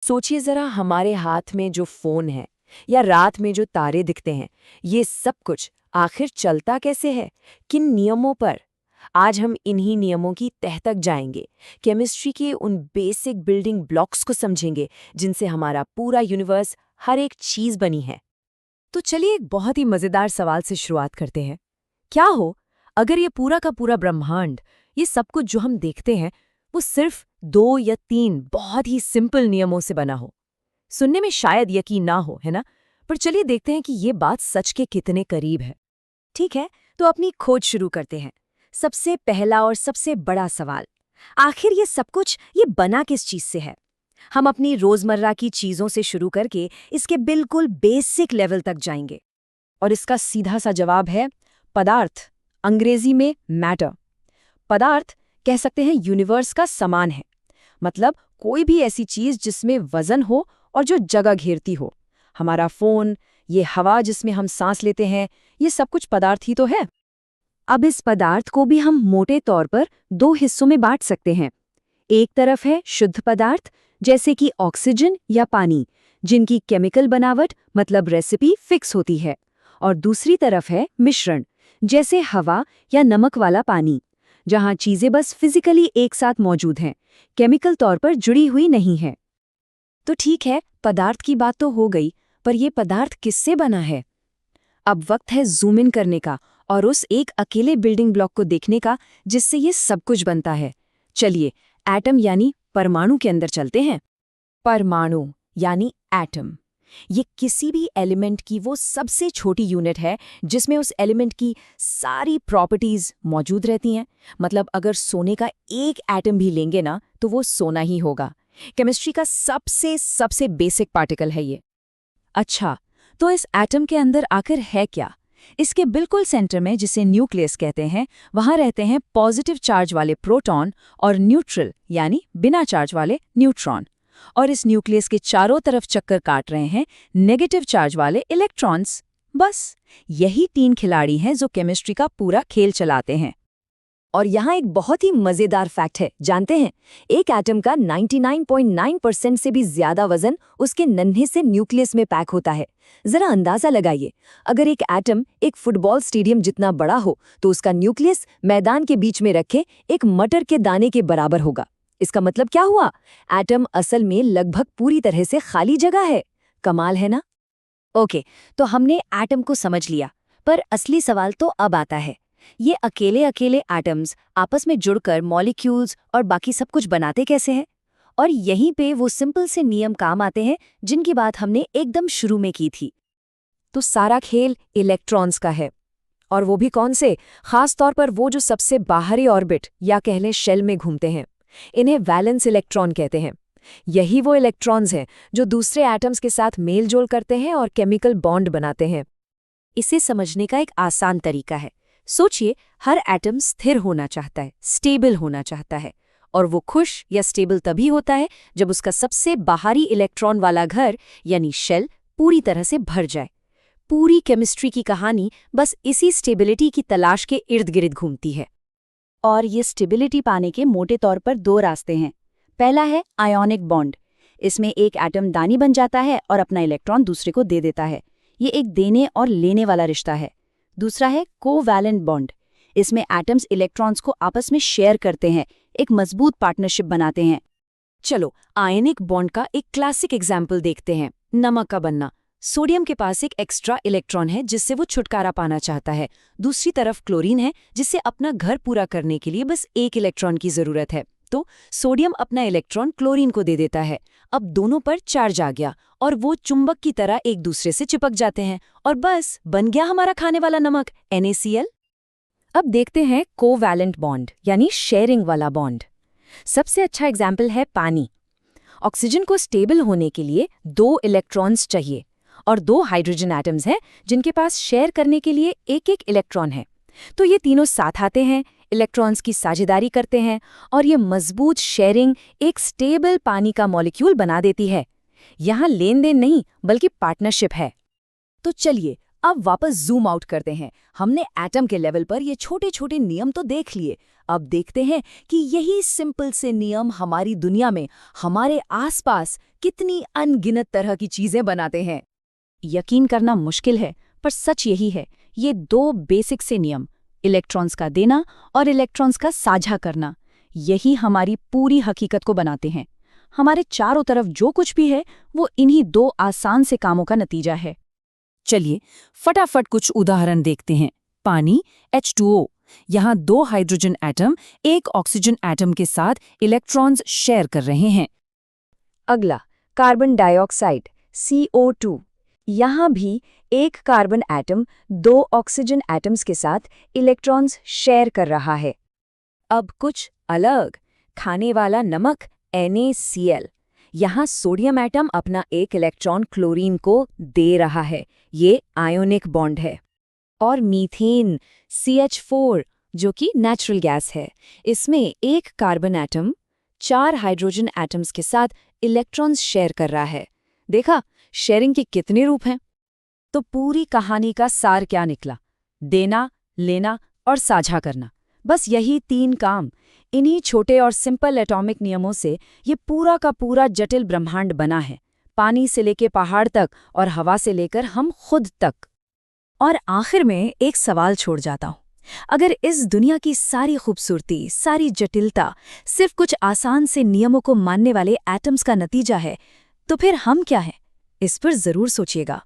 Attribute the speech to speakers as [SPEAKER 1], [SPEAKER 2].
[SPEAKER 1] सोचिए जरा, हमारे हाथ में जो फोन है या रात में जो तारे दिखते हैं, ये सब कुछ आखिर चलता कैसे है, किन नियमों पर? आज हम इन्हीं नियमों की तह तक जाएंगे, केमिस्ट्री के उन बेसिक बिल्डिंग ब्लॉक्स को समझेंगे जिनसे हमारा पूरा यूनिवर्स, हर एक चीज बनी है। तो चलिए एक बहुत ही मजेदार सवाल से शुरुआत करते हैं। क्या हो अगर ये पूरा का पूरा ब्रह्मांड, ये सब कुछ जो हम देखते हैं, वो सिर्फ 2 या 3 बहुत ही सिंपल नियमों से बना हो? सुनने में शायद यकीन ना हो, है ना? पर चलिए देखते हैं कि ये बात सच के कितने करीब है। ठीक है, तो अपनी खोज शुरू करते हैं। सबसे पहला और सबसे बड़ा सवाल, आखिर ये सब कुछ ये बना किस चीज से है? हम अपनी रोजमर्रा की चीजों से शुरू करके इसके बिल्कुल बेसिक लेवल तक जाएंगे। और इसका सीधा सा जवाब है पदार्थ, अंग्रेजी में मैटर। पदार्थ कह सकते हैं यूनिवर्स का सामान है, मतलब कोई भी ऐसी चीज जिसमें वजन हो और जो जगह घेरती हो। हमारा फोन, ये हवा जिसमें हम सांस लेते हैं, ये सब कुछ पदार्थ ही तो है। अब इस पदार्थ को भी हम मोटे तौर पर 2 हिस्सों में बांट सकते हैं। एक तरफ है शुद्ध पदार्थ, जैसे कि ऑक्सीजन या पानी, जिनकी केमिकल बनावट मतलब रेसिपी फिक्स होती है। और दूसरी तरफ है मिश्रण, जैसे हवा या नमक वाला पानी, जहां चीजें बस फिजिकली एक साथ मौजूद हैं, केमिकल तौर पर जुड़ी हुई नहीं है। तो ठीक है, पदार्थ की बात तो हो गई, पर यह पदार्थ किससे बना है? अब वक्त है जूम इन करने का और उस एक अकेले बिल्डिंग ब्लॉक को देखने का जिससे ये सब कुछ बनता है। चलिए एटम यानी परमाणु के अंदर चलते हैं। परमाणु यानी एटम, ये किसी भी एलिमेंट की वो सबसे छोटी यूनिट है जिसमें उस एलिमेंट की सारी प्रॉपर्टीज मौजूद रहती हैं। मतलब अगर सोने का एक एटम भी लेंगे ना, तो वो सोना ही होगा। केमिस्ट्री का सबसे सबसे बेसिक पार्टिकल है ये। अच्छा, तो इस एटम के अंदर आखिर है क्या? इसके बिल्कुल सेंटर में, जिसे न्यूक्लियस कहते हैं, वहां रहते हैं पॉजिटिव चार्ज वाले प्रोटॉन और न्यूट्रल यानी बिना चार्ज वाले न्यूट्रॉन। और इस न्यूक्लियस के चारों तरफ चक्कर काट रहे हैं नेगेटिव चार्ज वाले इलेक्ट्रॉन्स। बस यही 3 खिलाड़ी हैं जो केमिस्ट्री का पूरा खेल चलाते हैं। और यहाँ एक बहुत ही मजेदार फैक्ट है, जानते हैं? एक एटम का 99.9% से भी ज्यादा वजन उसके नन्हे से न्यूक्लियस में पैक होता है। जरा अंदाजा लगाइए, अगर एक एटम एक फुटबॉल स्टेडियम जितना बड़ा हो, तो उसका न्यूक्लियस मैदान के बीच में रखे एक मटर के दाने के बराबर होगा। इसका मतलब क्या हुआ? एटम असल में लगभग पूरी तरह से खाली जगह है। कमाल है ना? ओके, तो हमने एटम को समझ लिया, पर असली सवाल तो अब आता है। ये अकेले अकेले एटम्स आपस में जुड़कर मॉलिक्यूल्स और बाकी सब कुछ बनाते कैसे हैं? और यहीं पे वो सिंपल से नियम काम आते हैं जिनकी बात हमने एकदम शुरू में की थी। तो सारा खेल इलेक्ट्रॉन्स का है। और वो भी कौन से? खास तौर पर वो जो सबसे बाहरी ऑर्बिट या कह लें शेल में घूमते हैं। इन्हें वैलेंस इलेक्ट्रॉन कहते हैं। यही वो इलेक्ट्रॉन्स हैं जो दूसरे एटम्स के साथ मेल जोल करते हैं और केमिकल बॉन्ड बनाते हैं। इसे समझने का एक आसान तरीका है। सोचिए, हर एटम स्थिर होना चाहता है, स्टेबल होना चाहता है, और वो खुश या स्टेबल तभी होता है जब उसका सबसे बाहरी इलेक्ट्रॉन वाला घर यानी शेल पूरी तरह से भर जाए। पूरी केमिस्ट्री की कहानी बस इसी स्टेबिलिटी की तलाश के इर्द गिर्द घूमती है। और ये स्टेबिलिटी पाने के मोटे तौर पर 2 रास्ते हैं। पहला है आयोनिक बॉन्ड। इसमें एक एटम दानी बन जाता है और अपना इलेक्ट्रॉन दूसरे को दे देता है। ये एक देने और लेने वाला रिश्ता है। दूसरा है कोवैलेंट बॉन्ड। इसमें एटम्स इलेक्ट्रॉन्स को आपस में शेयर करते हैं, एक मजबूत पार्टनरशिप बनाते हैं। चलो आयनिक बॉन्ड का एक क्लासिक एग्जाम्पल देखते हैं, नमक का बनना। सोडियम के पास एक एक्स्ट्रा इलेक्ट्रॉन है जिससे वो छुटकारा पाना चाहता है। दूसरी तरफ क्लोरीन है जिसे अपना घर पूरा करने के लिए बस एक इलेक्ट्रॉन की जरूरत है। तो सोडियम अपना इलेक्ट्रॉन क्लोरीन को दे देता है। अब दोनों पर चार्ज आ गया और वो चुंबक की तरह एक दूसरे से चिपक जाते हैं और बस बन गया हमारा खाने वाला नमक, NaCl। अब देखते हैं कोवैलेंट बॉन्ड यानी शेयरिंग वाला बॉन्ड। सबसे अच्छा एग्जाम्पल है पानी। ऑक्सीजन को स्टेबल होने के लिए 2 इलेक्ट्रॉन्स चाहिए और 2 हाइड्रोजन एटम्स हैं जिनके पास शेयर करने के लिए एक एक इलेक्ट्रॉन है। तो ये तीनों साथ आते हैं, इलेक्ट्रॉन्स की साझेदारी करते हैं और ये मजबूत शेयरिंग एक स्टेबल पानी का मॉलिक्यूल बना देती है। यहाँ लेन देन नहीं बल्कि पार्टनरशिप है। तो चलिए
[SPEAKER 2] अब वापस जूम आउट करते हैं। हमने एटम के लेवल पर ये छोटे छोटे नियम तो देख लिए। अब देखते हैं कि यही सिंपल से नियम हमारी दुनिया में, हमारे आसपास कितनी अनगिनत तरह की चीजें बनाते हैं। यकीन करना मुश्किल है, पर सच यही है। ये दो बेसिक से नियम, इलेक्ट्रॉन्स का देना और इलेक्ट्रॉन्स का साझा करना, यही हमारी पूरी हकीकत को बनाते हैं। हमारे चारों तरफ जो कुछ भी है वो इन्हीं दो आसान से कामों का नतीजा है।
[SPEAKER 3] चलिए फटाफट कुछ उदाहरण देखते हैं। पानी H2O, यहाँ 2 हाइड्रोजन एटम एक ऑक्सीजन एटम के साथ इलेक्ट्रॉन्स शेयर कर रहे हैं।
[SPEAKER 1] अगला कार्बन डाइऑक्साइड CO2, यहाँ भी एक कार्बन एटम 2 ऑक्सीजन एटम्स के साथ इलेक्ट्रॉन्स शेयर कर रहा है। अब कुछ अलग, खाने वाला नमक NaCl, यहाँ सोडियम एटम अपना एक इलेक्ट्रॉन क्लोरीन को दे रहा है, ये आयोनिक बॉन्ड है। और मीथेन CH4, जो कि नेचुरल गैस है, इसमें एक कार्बन एटम 4 हाइड्रोजन एटम्स के साथ इलेक्ट्रॉन्स शेयर कर रहा है। देखा शेयरिंग के कितने रूप हैं।
[SPEAKER 2] तो पूरी कहानी का सार क्या निकला? देना, लेना और साझा करना, बस यही 3 काम। इन्हीं छोटे और सिंपल एटॉमिक नियमों से ये पूरा का पूरा जटिल ब्रह्मांड बना है, पानी से लेकर पहाड़ तक और हवा से लेकर हम खुद तक। और आखिर में एक सवाल छोड़ जाता हूँ, अगर इस दुनिया की सारी खूबसूरती, सारी जटिलता सिर्फ कुछ आसान से नियमों को मानने वाले एटम्स का नतीजा है, तो फिर हम क्या हैं? इस पर जरूर सोचिएगा।